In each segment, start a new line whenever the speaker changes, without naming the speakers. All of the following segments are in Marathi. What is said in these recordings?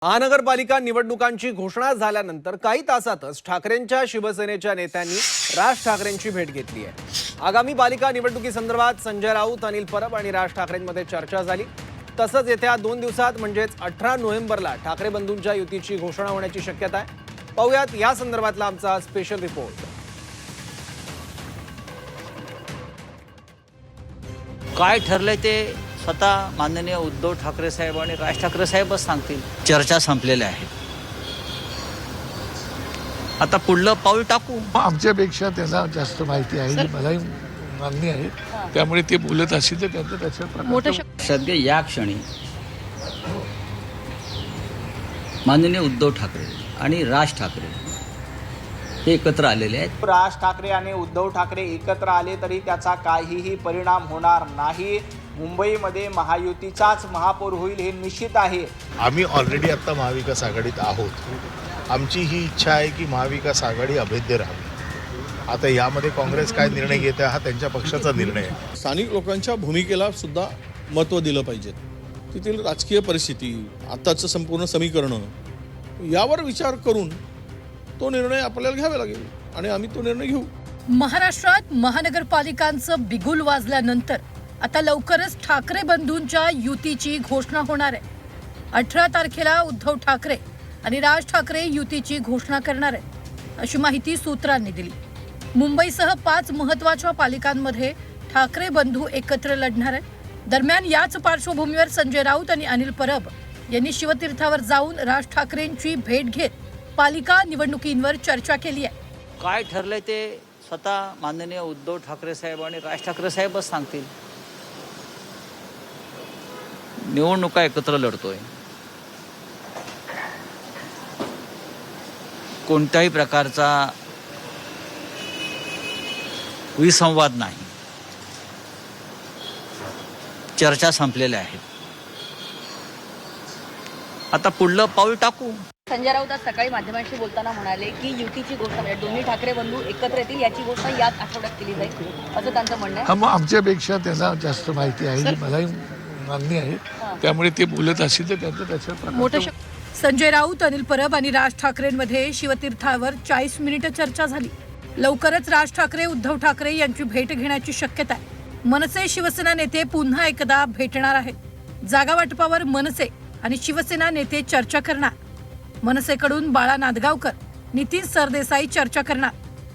महानगरपालिका निवडणुकांची घोषणा झाल्यानंतर काही तासातच ठाकरेंच्या शिवसेनेच्या नेत्यांनी राज ठाकरेंची भेट घेतली आहे। आगामी पालिका निवडणुकीसंदर्भात संजय राऊत, अनिल परब आणि राज ठाकरेंमध्ये चर्चा झाली। तसंच येत्या 2 दिवसात म्हणजेच 18 नोव्हेंबरला ठाकरे बंधूंच्या युतीची घोषणा होण्याची शक्यता आहे। पाहूयात या संदर्भातला आमचा स्पेशल रिपोर्ट।
काय ठरलंय ते स्वतः माननीय उद्धव ठाकरे साहेब आणि राज ठाकरे साहेबच सांगतील। चर्चा संपलेल्या आहेत, आता पुढलं पाऊल टाकू।
आमच्यापेक्षा त्यांना जास्त माहिती आहे, मलाही मान्य आहे, त्यामुळे ते बोलत असतील तर त्यांचं त्याच्या
सध्या या क्षणी माननीय उद्धव ठाकरे आणि राज ठाकरे हे एकत्र आलेले आहेत।
राज ठाकरे आणि उद्धव ठाकरे एकत्र आले तरी त्याचा काहीही परिणाम होणार नाही। मुंबईमध्ये महायुतीचाच महापौर होईल हे निश्चित आहे।
आम्ही ऑलरेडी आता महाविकास आघाडीत आहोत। आमची ही इच्छा आहे की महाविकास आघाडी अभेद्य राहावी। आता यामध्ये काँग्रेस काय निर्णय घेते हा त्यांच्या पक्षाचा निर्णय आहे।
स्थानिक लोकांच्या भूमिकेला सुद्धा महत्त्व दिलं पाहिजे। तिथील राजकीय परिस्थिती, आताचं संपूर्ण समीकरण यावर विचार करून तो निर्णय आपल्याला घ्यावा लागेल आणि आम्ही तो निर्णय घेऊ।
महाराष्ट्रात महानगरपालिकांचं बिगुल वाजल्यानंतर आता लवकरच ठाकरे बंधूंच्या युतीची घोषणा होणार आहे। 18 तारखेला उद्धव ठाकरे आणि राज ठाकरे युतीची घोषणा करणार आहेत, अशी माहिती सूत्रांनी दिली। मुंबईसह 5 महत्त्वाच्या पालिकांमध्ये ठाकरे बंधू एकत्र लढणार आहेत। दरम्यान याच पार्श्वभूमीवर संजय राऊत आणि अनिल परब यांनी शिवतीर्थावर जाऊन राज ठाकरेंची भेट घेत पालिका निवडणुकींवर चर्चा केली आहे।
काय ठरलंय ते स्वतः माननीय उद्धव ठाकरे साहेब आणि राज ठाकरे साहेबच सांगतील। निवडणुका एकत्र लढतोय, कोणत्याही प्रकारचा विसंवाद नाही, चर्चा संपलेल्या आहेत, आता पुढलं पाऊल टाकू।
संजय राऊत आज सकाळी माध्यमांशी बोलताना म्हणाले की युतीची घोषणा म्हणजे दोन्ही ठाकरे बंधू एकत्र येतील याची घोषणा याच आठवड्यात केली जाईल, असं त्यांचं म्हणणं आहे।
आमच्यापेक्षा त्यांना जास्त माहिती आहे, मलाही मान्य आहे, त्यामुळे ते बोलत असतील तर त्यांचं त्याच्या
संजय राऊत, अनिल परब आणि राज ठाकरेंमध्ये शिवतीर्थावर 40 मिनिटं चर्चा झाली। लवकरच राज ठाकरे, उद्धव ठाकरे यांची भेट घेण्याची शक्यता आहे। मनसे शिवसेना नेते पुन्हा एकदा भेटणार आहेत। जागा वाटपावर मनसे आणि शिवसेना नेते चर्चा करणार। मनसेकडून बाळा नांदगावकर, नितीन सरदेसाई चर्चा करणार।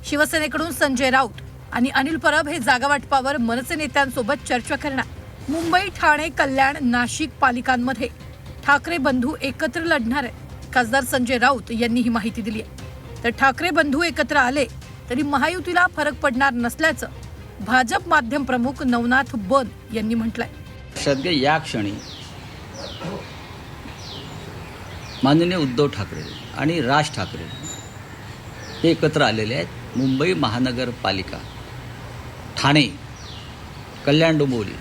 शिवसेनेकडून संजय राऊत आणि अनिल परब हे जागा वाटपावर मनसे नेत्यांसोबत चर्चा करणार। मुंबई, ठाणे, कल्याण, नाशिक पालिकांमध्ये ठाकरे बंधू एकत्र लढणार आहेत। खासदार संजय राऊत यांनी ही माहिती दिली आहे। तर ठाकरे बंधू एकत्र आले तरी महायुतीला फरक पडणार नसल्याचं भाजप माध्यम प्रमुख नवनाथ बन यांनी म्हटलंय।
सध्या या क्षणी माननीय उद्धव ठाकरे आणि राज ठाकरे हे एकत्र आलेले आहेत। मुंबई महानगरपालिका, ठाणे, कल्याण डोंबिवली,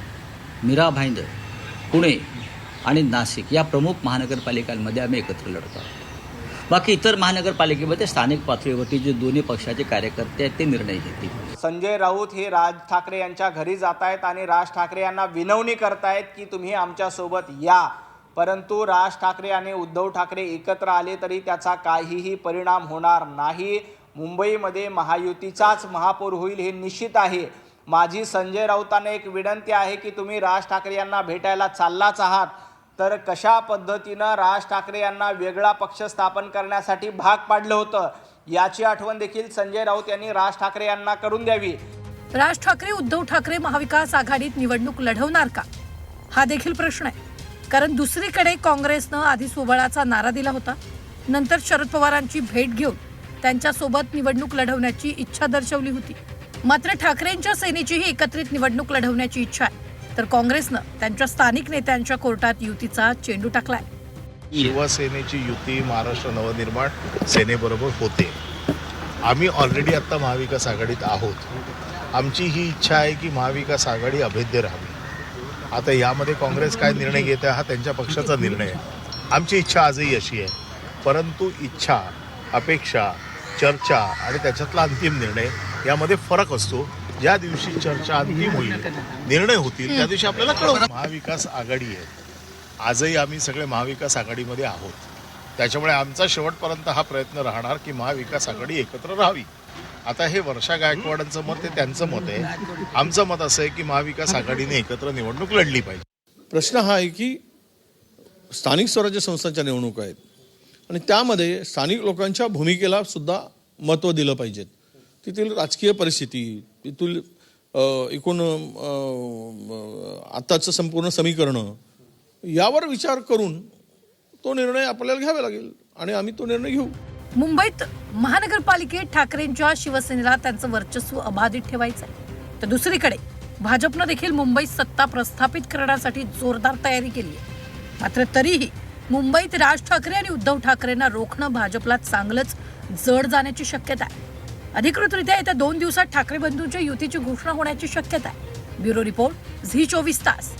मीरा भाईंदर, पुणे आणि नाशिक या प्रमुख महानगरपालिकांमध्ये आम्ही एकत्र लढतो आहोत। बाकी इतर महानगरपालिकेमध्ये स्थानिक पातळीवरती जे दोन्ही पक्षाचे कार्यकर्ते आहेत ते निर्णय घेतील।
संजय राऊत हे राज ठाकरे यांच्या घरी जात आहेत आणि राज ठाकरे यांना विनवणी करतायत की तुम्ही आमच्यासोबत या। परंतु राज ठाकरे आणि उद्धव ठाकरे एकत्र आले तरी त्याचा काहीही परिणाम होणार नाही। मुंबईमध्ये महायुतीचाच महापौर होईल हे निश्चित आहे। माझी संजय राऊतांना एक विनंती आहे की तुम्ही राज ठाकरे यांना भेटायला चाललाच आहात तर कशा पद्धतीनं राज ठाकरे यांना वेगळा पक्ष स्थापन करण्यासाठी भाग पाडलं होतं याची आठवण देखील संजय राऊत यांनी राज ठाकरे यांना करून द्यावी।
राज ठाकरे, उद्धव ठाकरे महाविकास आघाडीत निवडणूक लढवणार का, हा देखील प्रश्न आहे। कारण दुसरीकडे काँग्रेसनं आधी सोबळाचा नारा दिला होता, नंतर शरद पवारांची भेट घेऊन त्यांच्यासोबत निवडणूक लढवण्याची इच्छा दर्शवली होती। मात्र ठाकरेंच्या सेनेचीही एकत्रित निवडणूक लढवण्याची इच्छा आहे, तर काँग्रेसनं त्यांच्या स्थानिक नेत्यांच्या कोर्टात युतीचा चेंडू टाकलाय।
शिवसेनेची युती महाराष्ट्र नवनिर्माण सेनेबरोबर होते। आम्ही ऑलरेडी आता महाविकास आघाडीत आहोत। आमची ही इच्छा आहे की महाविकास आघाडी अभेद्य राहावी। आता यामध्ये काँग्रेस काय निर्णय घेते हा त्यांच्या पक्षाचा निर्णय आहे। आमची इच्छा आजही अशी आहे, परंतु इच्छा, अपेक्षा, चर्चा आणि त्याच्यातला अंतिम निर्णय यामध्ये फरक असतो। ज्या दिवशी चर्चा अंतिम होईल, निर्णय होतील, त्या दिवशी आपल्याला कळवू। महाविकास आघाडी आहे, आजही आम्ही सगळे महाविकास आघाडीमध्ये आहोत। त्याच्यामुळे आमचा शेवटपर्यंत हा प्रयत्न राहणार की महाविकास आघाडी एकत्र राहावी. आता हे वर्षा गायकवाडांचं मत आहे, त्यांचं मत आहे. आमचं मत असं आहे की महाविकास आघाडीने एकत्र निवडणूक लढली पाहिजे.
प्रश्न हा आहे की स्थानिक स्वराज्य संस्थांच्या निवडणुका आहेत आणि त्यामध्ये स्थानिक लोकांच्या भूमिकेला सुद्धा महत्त्व दिलं पाहिजे. तिथील राजकीय परिस्थिती, तिथील एकूण आत्ताचं संपूर्ण समीकरणं यावर विचार करून तो निर्णय आपल्याला घ्यावा लागेल आणि आम्ही तो निर्णय घेऊ.
मुंबईत महानगरपालिकेत ठाकरेंच्या शिवसेनेला त्यांचं वर्चस्व अबाधित ठेवायचं आहे, तर दुसरीकडे भाजपनं देखील मुंबईत सत्ता प्रस्थापित करण्यासाठी जोरदार तयारी केली आहे. मात्र तरीही मुंबईत राज ठाकरे आणि उद्धव ठाकरेंना रोखणं भाजपला चांगलंच जड जाण्याची शक्यता आहे. अधिकृतरित्या येत्या 2 दिवसात ठाकरे बंधूंच्या युतीची घोषणा होण्याची शक्यता आहे. ब्युरो रिपोर्ट, झी 24 तास.